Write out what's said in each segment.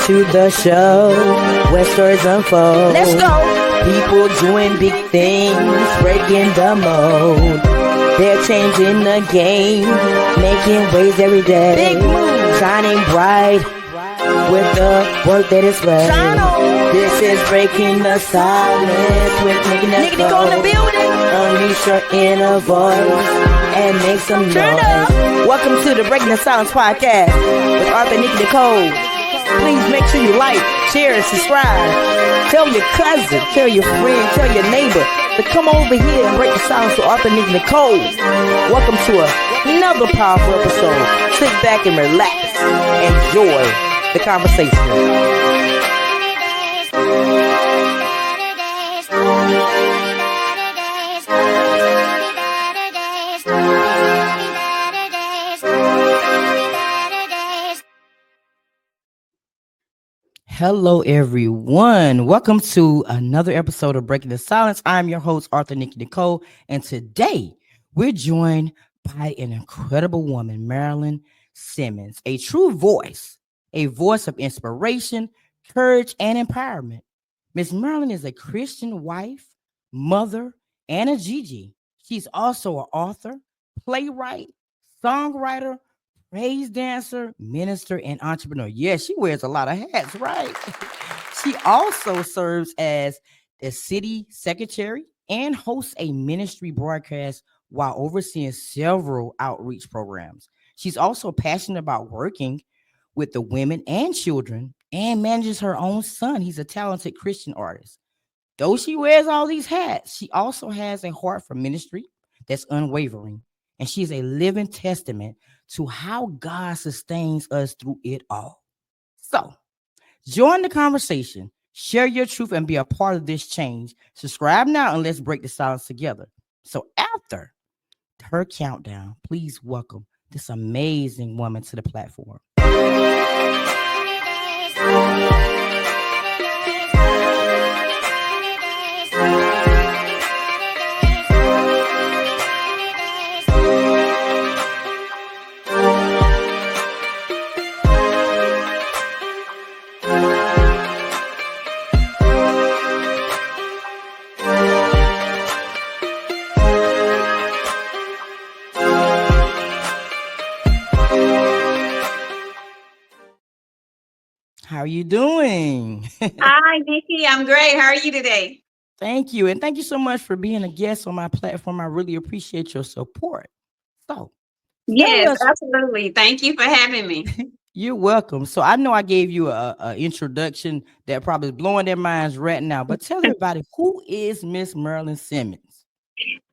to the show where stories unfold. Let's go. People doing big things, breaking the mold. They're changing the game, making waves every day. Big move. Shining bright with the work that is right. Shine on. This is breaking the silence with Nikki Nikki Nicole in the building. Unleash your inner voice and make some Turn noise. up. Welcome to the Breaking the Silence podcast with Author Nikki Nicole. Please make sure you like, share, and subscribe. Tell your cousin, tell your friend, tell your neighbor to come over here and break the silence with Author Nikki Nicole. Welcome to another powerful episode. Sit back and relax. Enjoy the conversation. Hello, everyone. Welcome to another episode of Breaking the Silence. I'm your host, Author Nikki Nicole, and today we're joined by an incredible woman, Marilyn Simmons, a true voice, a voice of inspiration, courage, and empowerment. Miss Marilyn is a Christian wife, mother, and a GiGi. She's also an author, playwright, songwriter, praise dancer, minister, and entrepreneur. Yes, she wears a lot of hats, right? She also serves as the city secretary and hosts a ministry broadcast while overseeing several outreach programs. She's also passionate about working with the women and children and manages her own son. He's a talented Christian artist. Though she wears all these hats, she also has a heart for ministry that's unwavering. And she's a living testament to how God sustains us through it all. So, join the conversation, share your truth, and be a part of this change. Subscribe now and let's break the silence together. So, after her countdown, please welcome this amazing woman to the platform. How are you doing? Hi, Nikki. I'm great. How are you today? Thank you. And thank you so much for being a guest on my platform. I really appreciate your support. So, Yes, absolutely. Thank you for having me. You're welcome. So I know I gave you a introduction that probably is blowing their minds right now, but tell everybody, who is Miss Marilyn Simmons?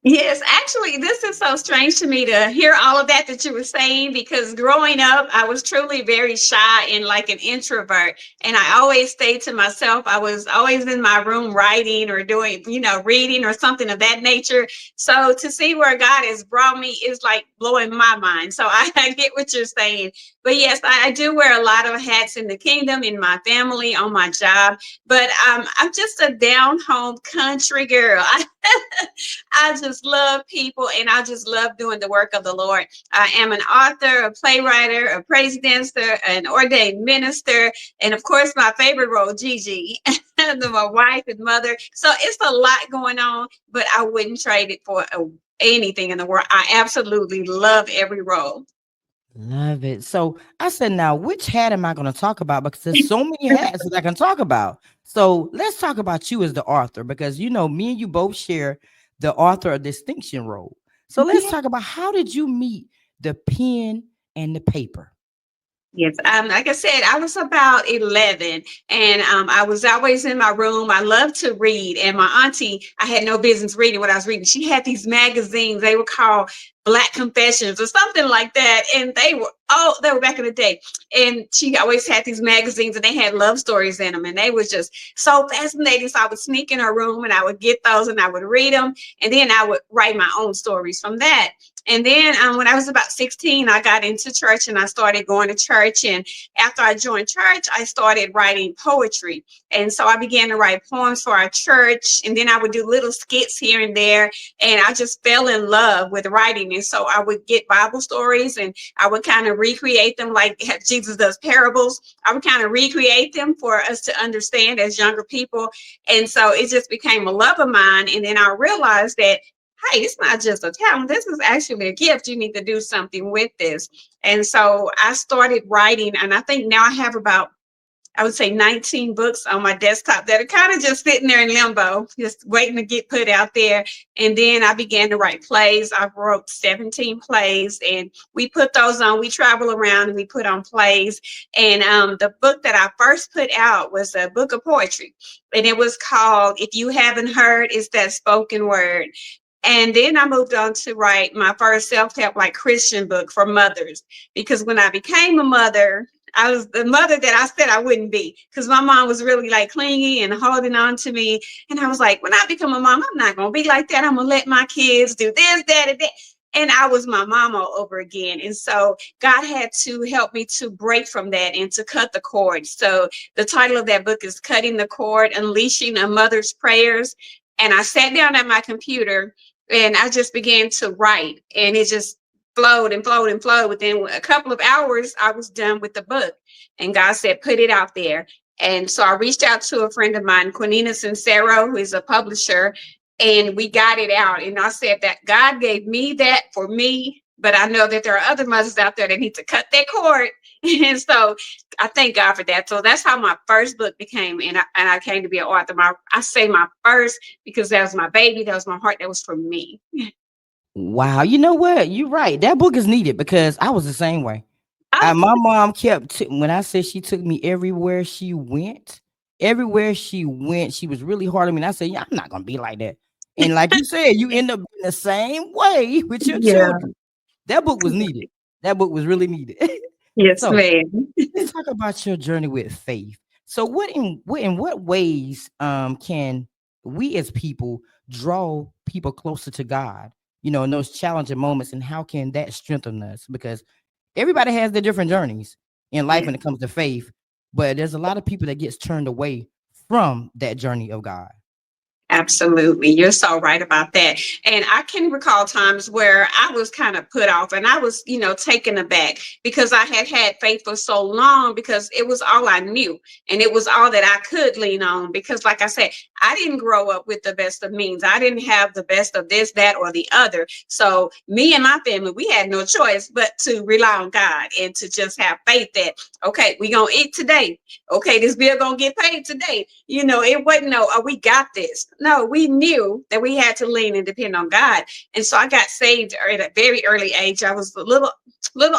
Yes, actually, this is so strange to me to hear all of that you were saying, because growing up, I was truly very shy and like an introvert. And I always stayed to myself. I was always in my room writing or doing, reading or something of that nature. So to see where God has brought me is like blowing my mind. So I get what you're saying. But yes, I do wear a lot of hats in the kingdom, in my family, on my job. But I'm just a down home country girl. I just love people, and I just love doing the work of the Lord. I am an author, a playwright, a praise dancer, an ordained minister, and of course, my favorite role, GiGi, my wife and mother. So it's a lot going on, but I wouldn't trade it for anything in the world. I absolutely love every role. Love it. So I said, now, which hat am I going to talk about? Because there's so many hats that I can talk about. So let's talk about you as the author, because, me and you both share the author of distinction role. So let's talk about, how did you meet the pen and the paper? Yes. Like I said, I was about 11, and I was always in my room. I love to read. And my auntie, I had no business reading what I was reading. She had these magazines. They were called Black Confessions or something like that. And they were back in the day. And she always had these magazines, and they had love stories in them. And they was just so fascinating. So I would sneak in her room and I would get those and I would read them. And then I would write my own stories from that. And then when I was about 16, I got into church and I started going to church. And after I joined church, I started writing poetry. And so I began to write poems for our church. And then I would do little skits here and there. And I just fell in love with writing writing. And so I would get Bible stories and I would kind of recreate them like Jesus does parables. I would kind of recreate them for us to understand as younger people. And so it just became a love of mine. And then I realized that, hey, it's not just a talent. This is actually a gift. You need to do something with this. And so I started writing. And I think now I have about, I would say 19 books on my desktop that are kind of just sitting there in limbo, just waiting to get put out there. And then I began to write plays. I wrote 17 plays and we put those on. We travel around and we put on plays. And the book that I first put out was a book of poetry. And it was called, If You Haven't Heard, It's That Spoken Word. And then I moved on to write my first self-help like Christian book for mothers, because when I became a mother, I was the mother that I said I wouldn't be, because my mom was really like clingy and holding on to me. And I was like, when I become a mom, I'm not going to be like that. I'm going to let my kids do this, that, and that. And I was my mom all over again. And so God had to help me to break from that and to cut the cord. So the title of that book is Cutting the Cord, Unleashing a Mother's Prayers. And I sat down at my computer and I just began to write, and it just flowed and flowed and flowed. Within a couple of hours, I was done with the book. And God said, put it out there. And so I reached out to a friend of mine, Quinina Sincero, who is a publisher, and we got it out. And I said that God gave me that for me, but I know that there are other mothers out there that need to cut that cord. And so I thank God for that. So that's how my first book became. And I came to be an author. I say my first because that was my baby. That was my heart. That was for me. Wow, you know what? You're right. That book is needed because I was the same way. My mom kept when I said she took me everywhere she went. Everywhere she went, she was really hard on me. And I said, "Yeah, I'm not gonna be like that." And like you said, you end up in the same way with your Yeah. children. That book was needed. That book was really needed. Yes, So ma'am. let's talk about your journey with faith. So what ways can we as people draw people closer to God? You know, in those challenging moments, and how can that strengthen us? Because everybody has their different journeys in life Yeah. when it comes to faith, but there's a lot of people that gets turned away from that journey of God. Absolutely. You're so right about that. And I can recall times where I was kind of put off and I was, taken aback because I had had faith for so long, because it was all I knew and it was all that I could lean on. Because, like I said, I didn't grow up with the best of means. I didn't have the best of this, that, or the other. So me and my family, we had no choice but to rely on God and to just have faith that, okay, we're going to eat today. Okay, this bill going to get paid today. It wasn't no, oh, we got this. No, we knew that we had to lean and depend on God. And so I got saved at a very early age. I was a little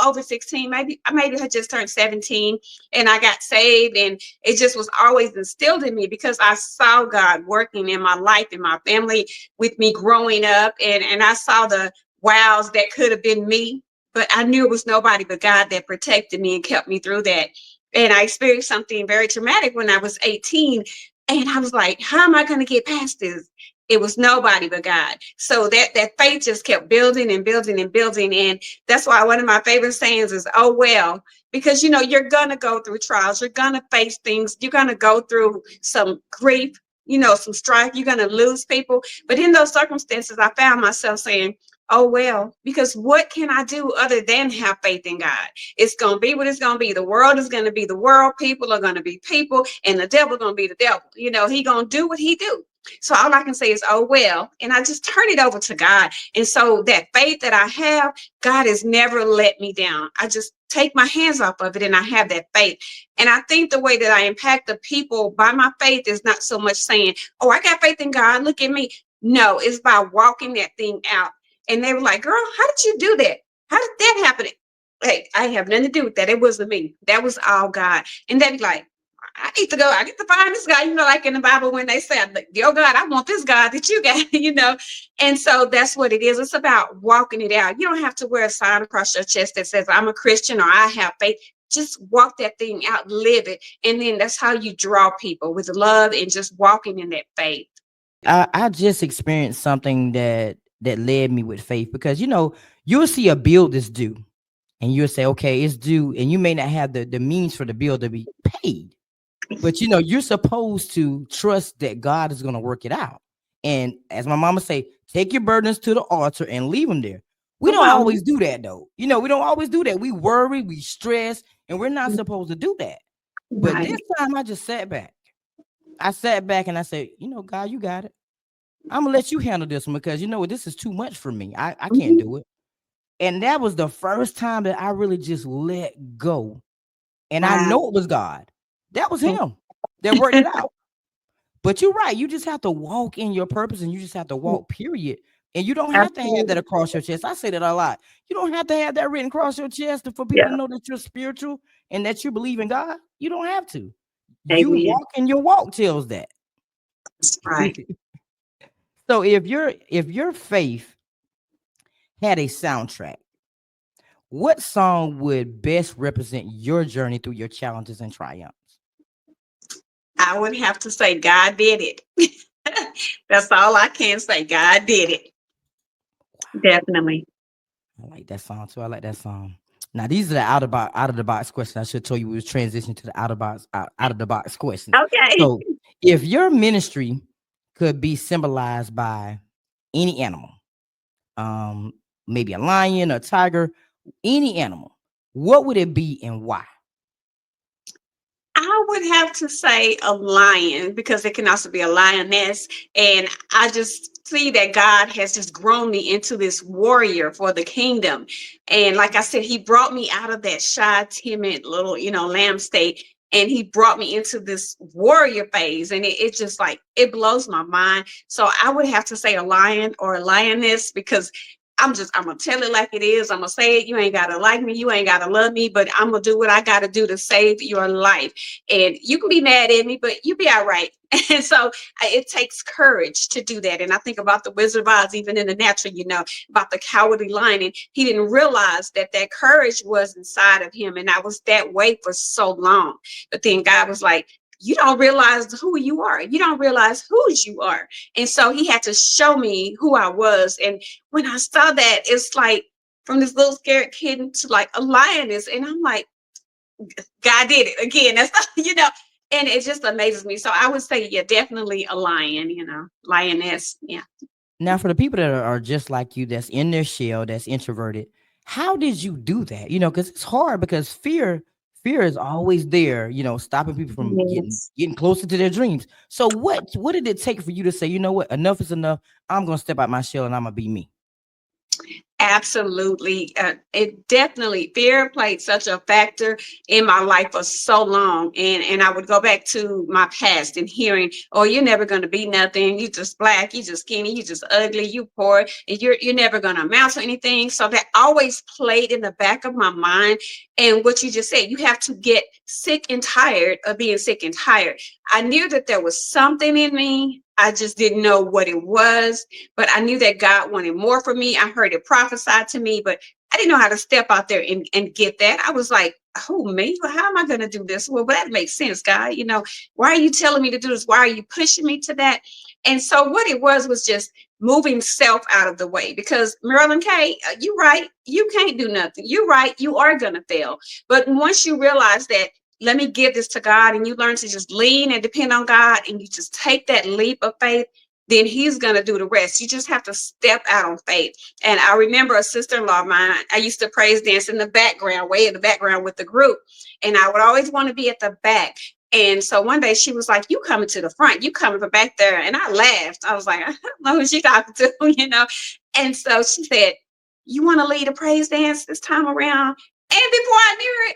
over 16, maybe I had just turned 17, and I got saved, and it just was always instilled in me because I saw God working in my life and my family with me growing up, and I saw the wows that could have been me, but I knew it was nobody but God that protected me and kept me through that. And I experienced something very traumatic when I was 18. And I was like, how am I going to get past this? It was nobody but God. So that faith just kept building and building and building. And that's why one of my favorite sayings is, oh, well, because, you're going to go through trials. You're going to face things. You're going to go through some grief, some strife. You're going to lose people. But in those circumstances, I found myself saying, oh, well, because what can I do other than have faith in God? It's going to be what it's going to be. The world is going to be the world. People are going to be people, and the devil going to be the devil. He going to do what he do. So all I can say is, oh, well, and I just turn it over to God. And so that faith that I have, God has never let me down. I just take my hands off of it and I have that faith. And I think the way that I impact the people by my faith is not so much saying, oh, I got faith in God, look at me. No, it's by walking that thing out. And they were like, girl, how did you do that? How did that happen? Hey, I have nothing to do with that. It wasn't me. That was all God. And they'd be like, I need to go. I get to find this guy, like in the Bible when they say, yo, God, I want this God that you got, And so that's what it is. It's about walking it out. You don't have to wear a sign across your chest that says, I'm a Christian or I have faith. Just walk that thing out, live it. And then that's how you draw people, with love and just walking in that faith. I just experienced something that led me with faith, because you'll see a bill that's due and you'll say, okay, it's due, and you may not have the means for the bill to be paid, but you're supposed to trust that God is going to work it out. And as my mama say, take your burdens to the altar and leave them there. We Come don't on. always do that though. We don't always do that. We worry, we stress, and we're not supposed to do that. But this Right. time I just sat back. I sat back and I said, God, you got it. I'm gonna let you handle this one because this is too much for me. I can't Mhm. do it. And that was the first time that I really just let go. And I Wow. know it was God. That was him that worked it out. But you're right. You just have to walk in your purpose and you just have to walk, period. And you don't have to have that Absolutely. across your chest. I say that a lot. You don't have to have that written across your chest for people to Yeah. know that you're spiritual and that you believe in God. You don't have to. You Amen. walk and your walk tells that. That's right. So if your faith had a soundtrack, what song would best represent your journey through your challenges and triumphs? I would have to say God did it. That's all I can say. God did it. Definitely. I like that song too. I like that song. Now these are the out of the box questions. I should tell you we was transitioning to the out of the box questions. Okay. So if your ministry could be symbolized by any animal, um, maybe a lion, a tiger, any animal, what would it be and why? I would have to say a lion because it can also be a lioness. And I just see that God has just grown me into this warrior for the kingdom. And like I said, he brought me out of that shy, timid little, lamb state. And he brought me into this warrior phase. And it just like, it blows my mind. So I would have to say a lion or a lioness because I'm gonna tell it like it is. I'm gonna say it. You ain't gotta like me. You ain't gotta love me, but I'm gonna do what I gotta do to save your life. And you can be mad at me, but you be all right. And so it takes courage to do that. And I think about the Wizard of Oz, even in the natural, about the cowardly lion. And he didn't realize that that courage was inside of him. And I was that way for so long. But then God was like, you don't realize who you are. You don't realize whose you are. And so he had to show me who I was. And when I saw that, it's like from this little scared kid to like a lioness. And I'm like, God did it again. That's and it just amazes me. So I would say, yeah, definitely a lion, lioness. Yeah. Now, for the people that are just like you, that's in their shell, that's introverted, how did you do that? Because it's hard because fear is always there, stopping people from getting Yes. getting closer to their dreams. So what did it take for you to say, you know what, enough is enough. I'm gonna step out my shell and I'm gonna be me. Absolutely. It definitely fear played such a factor in my life for so long. And I would go back to my past and hearing, oh, you're never gonna be nothing. You just black, you just skinny, you just ugly, you poor, and you're never gonna amount to anything. So that always played in the back of my mind. And what you just said, you have to get sick and tired of being sick and tired. I knew that there was something in me. I just didn't know what it was, but I knew that God wanted more for me. I heard it prophesied to me, but I didn't know how to step out there and get that. I was like, oh, me? Well, how am I going to do this? Well, that makes sense, God. Why are you telling me to do this? Why are you pushing me to that? And so what it was just moving self out of the way because Marilyn Kay, you're right. You can't do nothing. You're right. You are going to fail. But once you realize that, let me give this to God, and you learn to just lean and depend on God, and you just take that leap of faith, then he's going to do the rest. You just have to step out on faith. And I remember a sister-in-law of mine, I used to praise dance in the background, way in the background with the group. And I would always want to be at the back. And so one day she was like, you coming to the front, you coming from back there. And I laughed. I was like, I don't know who she's talking to. And so she said, you want to lead a praise dance this time around? And before I knew it,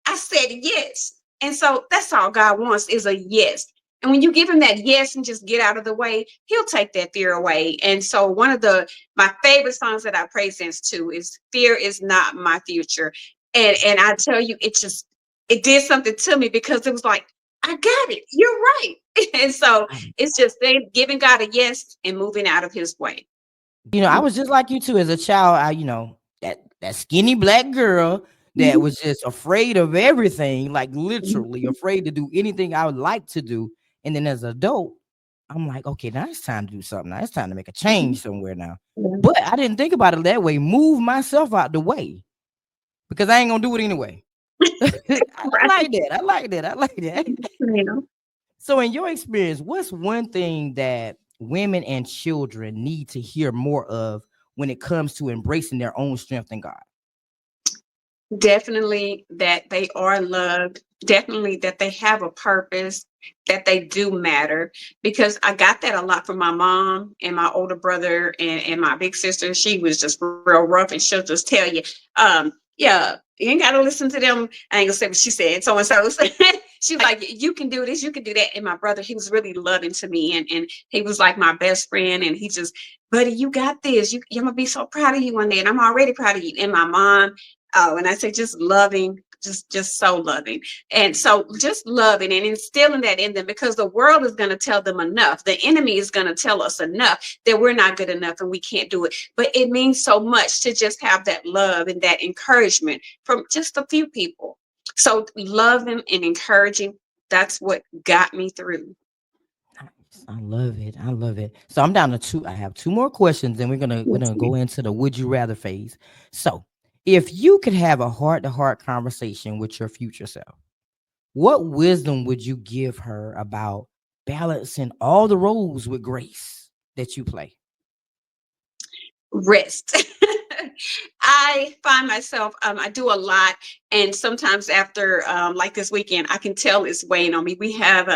I said yes. And so that's all God wants is a yes. And when you give him that yes and just get out of the way, he'll take that fear away. And so one of my favorite songs that I praise dance to is Fear Is Not My Future. And I tell you, it did something to me because it was like, I got it. You're right. And so it's just giving God a yes and moving out of his way. I was just like you too. As a child, that skinny black girl that Mhm. was just afraid of everything, like literally Mhm. afraid to do anything I would like to do. And then as an adult, I'm like, okay, now it's time to do something. Now it's time to make a change somewhere now. Yeah. But I didn't think about it that way. Move myself out the way because I ain't gonna do it anyway. I Right. like that. I like that. I like that. Yeah. So, in your experience, what's one thing that women and children need to hear more of when it comes to embracing their own strength in God? Definitely that they are loved, definitely that they have a purpose, that they do matter. Because I got that a lot from my mom and my older brother and my big sister. She was just real rough, and she'll just tell you, yeah, you ain't gotta listen to them. I ain't gonna say what she said, so and so. She's like, you can do this, you can do that. And my brother, he was really loving to me, and he was like my best friend, and he just, buddy, you got this. You're gonna be so proud of you one day, and I'm already proud of you. And my mom, oh, and I say just loving, just so loving. And so just loving and instilling that in them, because the world is going to tell them enough. The enemy is going to tell us enough that we're not good enough and we can't do it. But it means so much to just have that love and that encouragement from just a few people. So loving and encouraging, that's what got me through. I love it. I love it. So I'm down to two. I have two more questions, and we're gonna go into the would you rather phase. So if you could have a heart-to-heart conversation with your future self, what wisdom would you give her about balancing all the roles with grace that you play? Rest. I find myself, I do a lot. And sometimes after, like this weekend, I can tell it's weighing on me. We have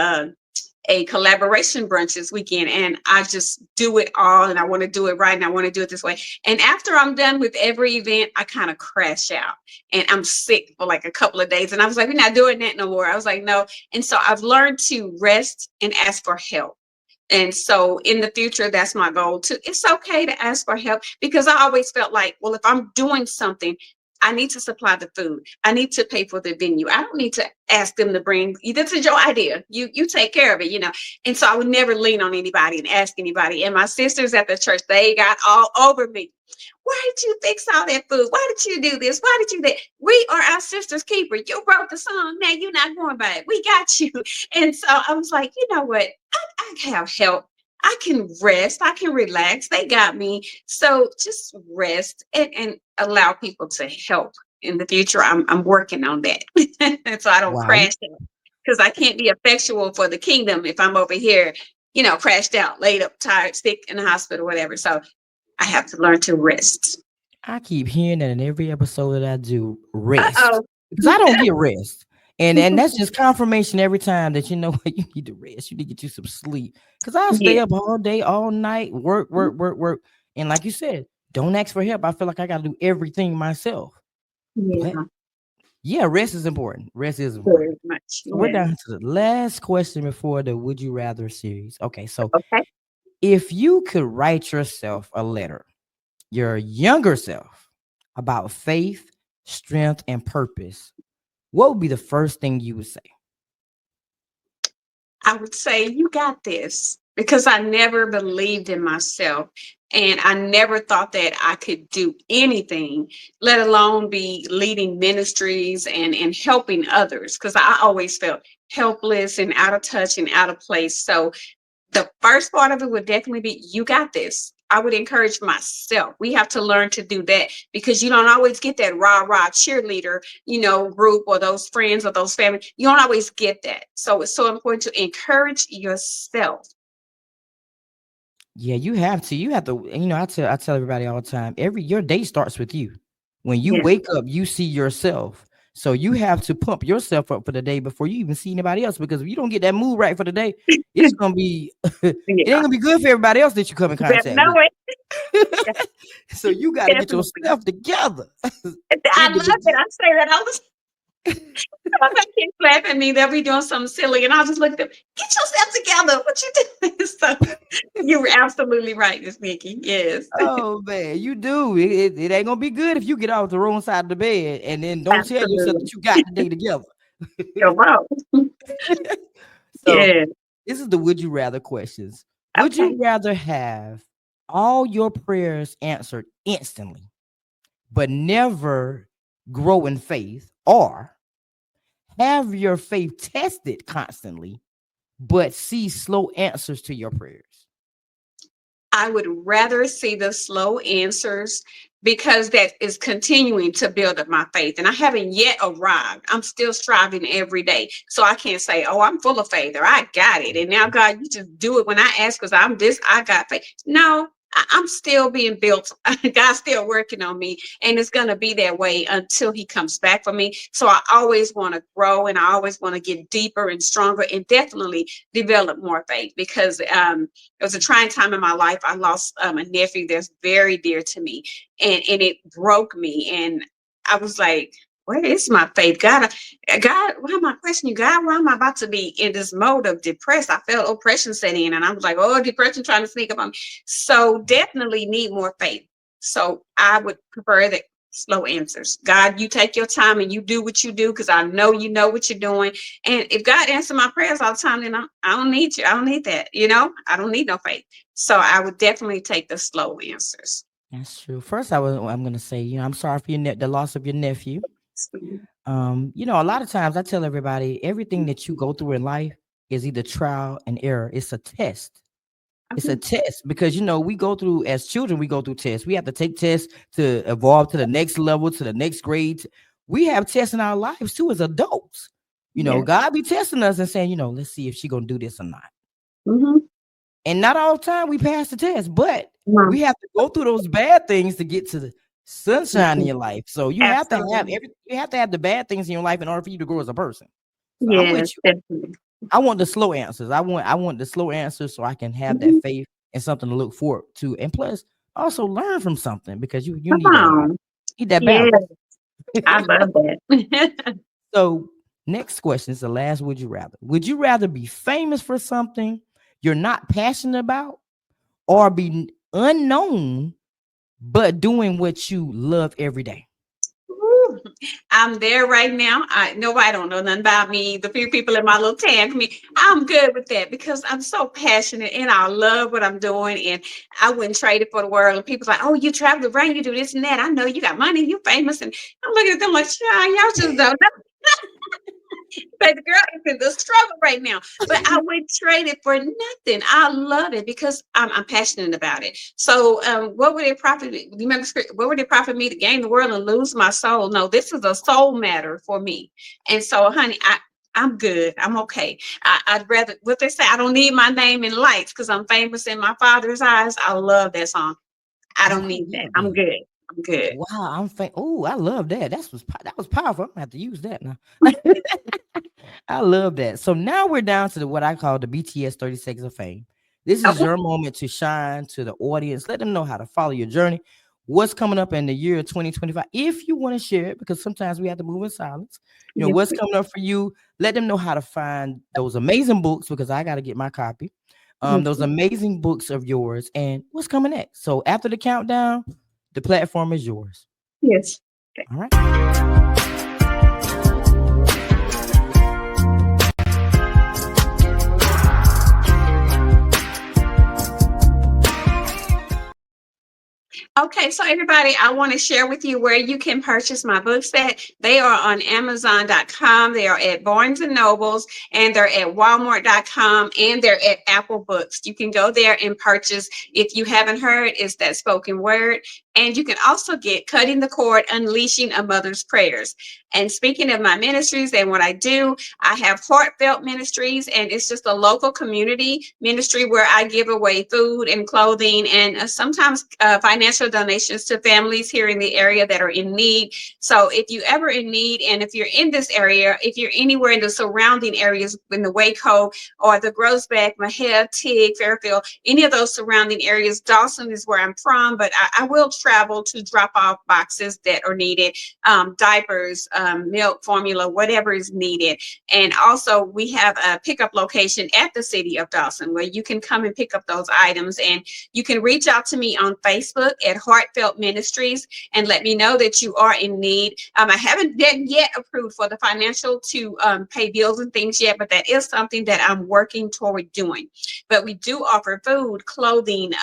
a collaboration brunch this weekend, and I just do it all, and I want to do it right, and I want to do it this way. And after I'm done with every event, I kind of crash out and I'm sick for like a couple of days. And I was like, we're not doing that no more. I was like, no. And so I've learned to rest and ask for help. And so in the future, that's my goal too. It's okay to ask for help, because I always felt like, well, if I'm doing something, I need to supply the food. I need to pay for the venue. I don't need to ask them to bring, this is your idea. You take care of it. And so I would never lean on anybody and ask anybody. And my sisters at the church, they got all over me. Why did you fix all that food? Why did you do this? Why did you that? We are our sister's keeper. You wrote the song. Now you're not going by it. We got you. And so I was like, you know what? I have help. I can rest. I can relax. They got me. So just rest and allow people to help in the future. I'm working on that. And so I don't Wow. crash out, because I can't be effectual for the kingdom if I'm over here, crashed out, laid up, tired, sick in the hospital, whatever. So I have to learn to rest. I keep hearing that in every episode that I do, rest. Uh-oh. Because I don't get rest. And that's just confirmation every time that you know what, you need to rest. You need to get you some sleep. Because I stay Yeah. up all day, all night, work, work, work, work. And like you said, don't ask for help. I feel like I gotta do everything myself. But Yeah. yeah, rest is important. Rest is important. Very much. So we're Yeah. down to the last question before the Would You Rather series. Okay, so Okay. if you could write yourself a letter, your younger self, about faith, strength, and purpose, what would be the first thing you would say? I would say, you got this, because I never believed in myself, and I never thought that I could do anything, let alone be leading ministries and helping others, because I always felt helpless and out of touch and out of place. So the first part of it would definitely be, you got this. I would encourage myself. We have to learn to do that, because you don't always get that rah rah cheerleader, group, or those friends or those family. You don't always get that. So it's so important to encourage yourself. Yeah, you have to. You have to. I tell everybody all the time. Your day starts with you. When you Yeah. wake up, you see yourself. So you have to pump yourself up for the day before you even see anybody else. Because if you don't get that mood right for the day, it's gonna be it ain't Yeah. gonna be good for everybody else that you come in You better contact know with. it. So you got to get Definitely. yourself together. I love it. Individual. I say that all the time. My kids laugh at me. They'll be doing something silly, and I'll just look at them. Get yourself together. What you doing? So you're absolutely right, Miss Nikki. Yes. Oh man, you do. It ain't gonna be good if you get off the wrong side of the bed and then don't tell yourself Absolutely. that you got the day together. You're wrong. So Yeah. this is the would you rather questions. Would you Okay. rather have all your prayers answered instantly, but never grow in faith, or have your faith tested constantly, but see slow answers to your prayers? I would rather see the slow answers, because that is continuing to build up my faith. And I haven't yet arrived. I'm still striving every day. So I can't say, oh, I'm full of faith, or I got it. And now, God, you just do it when I ask, because I got faith. No, I'm still being built. God's still working on me, and it's going to be that way until He comes back for me. So I always want to grow, and I always want to get deeper and stronger, and definitely develop more faith, because it was a trying time in my life. I lost a nephew that's very dear to me, and it broke me, and I was like, where is my faith? God, why am I questioning you? God, why am I about to be in this mode of depressed? I felt oppression set in, and I was like, oh, depression trying to sneak up on me. So definitely need more faith. So I would prefer the slow answers. God, you take your time and you do what you do, because I know what you're doing. And if God answers my prayers all the time, then I don't need you. I don't need that. I don't need no faith. So I would definitely take the slow answers. That's true. First, I'm gonna say, I'm sorry for the loss of your nephew. A lot of times I tell everybody everything that you go through in life is either trial and error. It's a test. It's a test because we go through, as children, we go through tests. We have to take tests to evolve to the next level, to the next grade. We have tests in our lives too as adults. Yeah. God be testing us and saying, let's see if she gonna do this or not. Mm-hmm. And not all the time we pass the test, but we have to go through those bad things to get to the sunshine in your life. So you have to have you have to have the bad things in your life in order for you to grow as a person. So I'm with Yes, you. definitely. I want the slow answers. I want the slow answers so I can have that faith and something to look forward to. And plus also learn from something, because you Come need that on. Yes, balance. I love that. So next question is the last. Would you rather? Would you rather be famous for something you're not passionate about, or be unknown but doing what you love every day? Ooh, I'm there right now. Nobody don't know nothing about me. The few people in my little town, I'm good with that, because I'm so passionate and I love what I'm doing, and I wouldn't trade it for the world. And people's like, "Oh, you travel the brain, you do this and that. I know you got money, you famous," and I'm looking at them like, "Yeah, y'all just don't know." But the girl is in the struggle right now. But I would trade it for nothing. I love it because I'm passionate about it. So what would it profit me? Remember, what would it profit me to gain the world and lose my soul? No, this is a soul matter for me. And so, honey, I'm good. I'm okay. I'd rather, what they say, I don't need my name in lights because I'm famous in my Father's eyes. I love that song. I Oh, don't I need that. love I'm that. good. I'm good. Wow, Oh, I love that. That was powerful. I'm gonna have to use that now. I love that. So now we're down to what I call the BTS 30 Seconds of Fame. This is Okay. your moment to shine to the audience. Let them know how to follow your journey. What's coming up in the year 2025? If you want to share it, because sometimes we have to move in silence. Yes. What's coming up for you. Let them know how to find those amazing books, because I got to get my copy. Yes. Those amazing books of yours, and what's coming next. So after the countdown, the platform is yours. Yes. All right. Okay, so everybody, I want to share with you where you can purchase my books at. They are on Amazon.com, they are at Barnes and Nobles, and they're at Walmart.com, and they're at Apple Books. You can go there and purchase. If you haven't heard, it's that spoken word. And you can also get Cutting the Cord, Unleashing a Mother's Prayers. And speaking of my ministries and what I do, I have Heartfelt Ministries, and it's just a local community ministry where I give away food and clothing and sometimes financial donations to families here in the area that are in need. So if you ever in need, and if you're in this area, if you're anywhere in the surrounding areas in the Waco or the Groesbeck, Mahia, Tig, Fairfield, any of those surrounding areas, Dawson is where I'm from, but I will travel to drop off boxes that are needed, diapers, milk, formula, whatever is needed. And also we have a pickup location at the city of Dawson where you can come and pick up those items. And you can reach out to me on Facebook at Heartfelt Ministries and let me know that you are in need. I haven't been yet approved for the financial to pay bills and things yet, but that is something that I'm working toward doing. But we do offer food, clothing,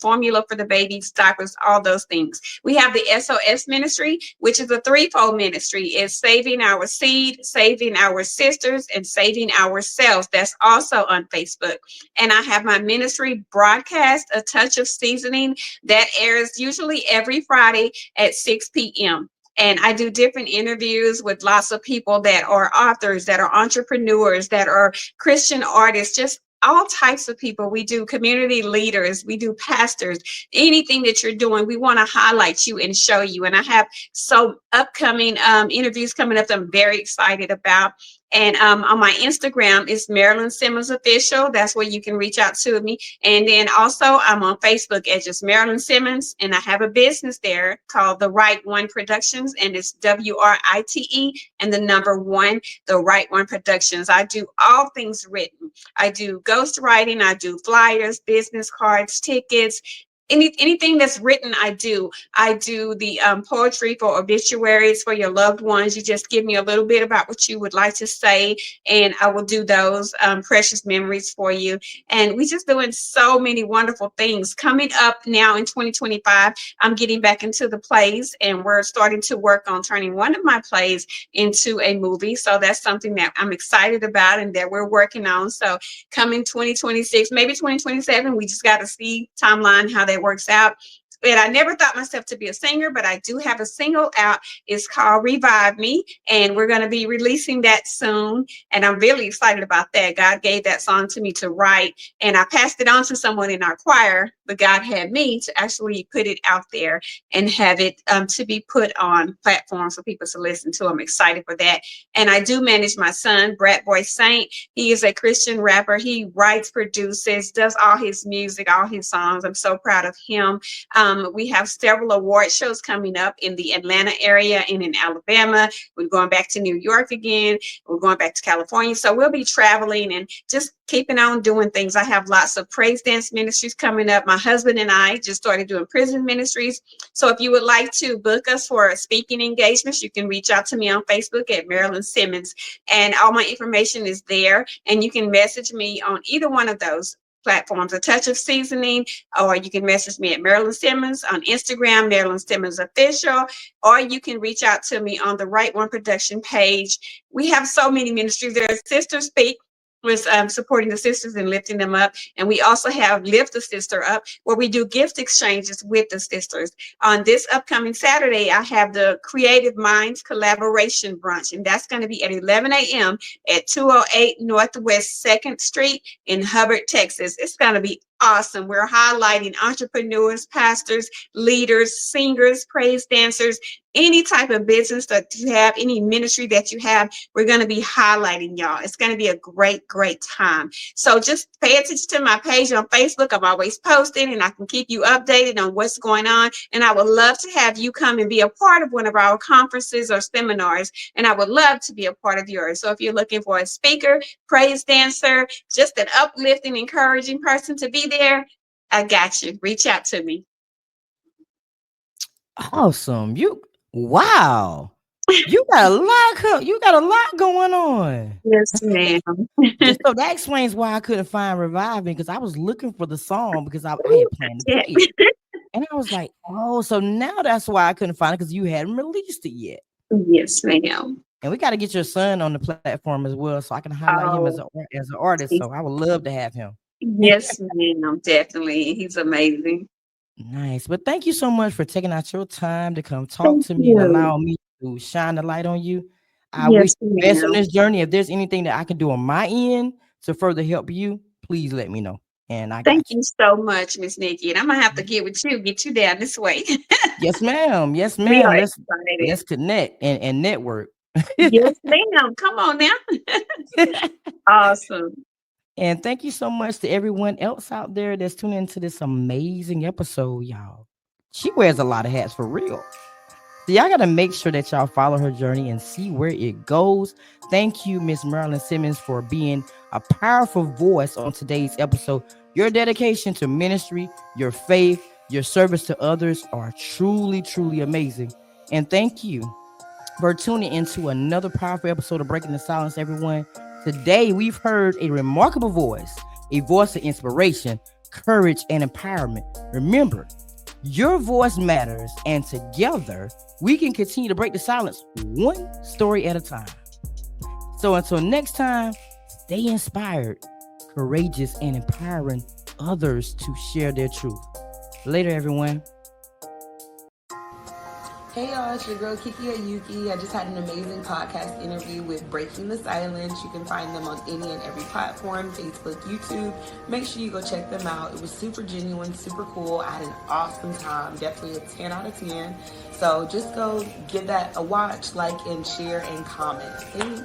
formula for the babies, diapers, all those things. We have the SOS ministry, which is a threefold ministry. It's saving our seed, saving our sisters, and saving ourselves. That's also on Facebook. And I have my ministry broadcast, A Touch of Seasoning, that airs usually every Friday at 6 p.m. And I do different interviews with lots of people that are authors, that are entrepreneurs, that are Christian artists, just all types of people. We do community leaders, we do pastors, anything that you're doing, we want to highlight you and show you. And I have so upcoming interviews coming up that I'm very excited about. And on my Instagram is Marilyn Simmons Official. That's where you can reach out to me. And then also I'm on Facebook as just Marilyn Simmons. And I have a business there called The Right One Productions. And it's WRITE and the number one, The Right One Productions. I do all things written. I do ghostwriting. I do flyers, business cards, tickets, anything that's written. I do the poetry for obituaries for your loved ones. You just give me a little bit about what you would like to say, and I will do those precious memories for you. And we're just doing so many wonderful things coming up now in 2025. I'm getting back into the plays, and we're starting to work on turning one of my plays into a movie. So that's something that I'm excited about and that we're working on. So coming 2026, maybe 2027, we just got to see timeline how that works out. And I never thought myself to be a singer, but I do have a single out. It's called Revive Me, and we're going to be releasing that soon. And I'm really excited about that. God gave that song to me to write, and I passed it on to someone in our choir, but God had me to actually put it out there and have it to be put on platforms for people to listen to. I'm excited for that. And I do manage my son, Brat Boy Saint. He is a Christian rapper. He writes, produces, does all his music, all his songs. I'm so proud of him. We have several award shows coming up in the Atlanta area and in Alabama. We're going back to New York again. We're going back to California. So we'll be traveling and just keeping on doing things. I have lots of praise dance ministries coming up. My husband and I just started doing prison ministries. So if you would like to book us for speaking engagements, you can reach out to me on Facebook at Marilyn Simmons. And all my information is there. And you can message me on either one of those platforms, A Touch of Seasoning, or you can message me at Marilyn Simmons on Instagram, Marilyn Simmons Official, or you can reach out to me on the Right One Production page. We have so many ministries. There's Sister Speak, with supporting the sisters and lifting them up. And we also have Lift the Sister Up, where we do gift exchanges with the sisters. On this upcoming Saturday, I have the Creative Minds Collaboration Brunch, and that's going to be at 11 a.m. at 208 Northwest 2nd Street in Hubbard, Texas. It's going to be awesome. We're highlighting entrepreneurs, pastors, leaders, singers, praise dancers, any type of business that you have, any ministry that you have. We're going to be highlighting y'all. It's going to be a great, great time. So just pay attention to my page on Facebook. I'm always posting, and I can keep you updated on what's going on. And I would love to have you come and be a part of one of our conferences or seminars. And I would love to be a part of yours. So if you're looking for a speaker, praise dancer, just an uplifting, encouraging person to be there, I got you. Reach out to me. Awesome. Wow. You got a lot going on. Yes, ma'am. So that explains why I couldn't find Reviving, because I was looking for the song because I had planned to play it. And I was like, oh, so now that's why I couldn't find it, because you hadn't released it yet. Yes, ma'am. And we got to get your son on the platform as well, so I can highlight him as an artist. So I would love to have him. Yes, ma'am. Definitely. He's amazing. Nice. But thank you so much for taking out your time to come talk to me and allow me to shine the light on you. I wish you the best on this journey. If there's anything that I can do on my end to further help you, please let me know. And I thank you so much, Miss Nikki. And I'm gonna have to get you down this way. Yes, ma'am. Yes, ma'am. Let's connect and network. Yes, ma'am. Come on now. Awesome. And thank you so much to everyone else out there that's tuning into this amazing episode, y'all. She wears a lot of hats for real. So y'all got to make sure that y'all follow her journey and see where it goes. Thank you, Miss Marilyn Simmons, for being a powerful voice on today's episode. Your dedication to ministry, your faith, your service to others are truly, truly amazing. And thank you for tuning into another powerful episode of Breaking the Silence, everyone. Today, we've heard a remarkable voice, a voice of inspiration, courage, and empowerment. Remember, your voice matters, and together, we can continue to break the silence one story at a time. So until next time, stay inspired, courageous, and empowering others to share their truth. Later, everyone. Hey y'all, it's your girl Kiki Ayuki. I just had an amazing podcast interview with Breaking the Silence. You can find them on any and every platform, Facebook, YouTube. Make sure you go check them out. It was super genuine, super cool. I had an awesome time. Definitely a 10 out of 10. So just go give that a watch, like, and share, and comment. Thanks.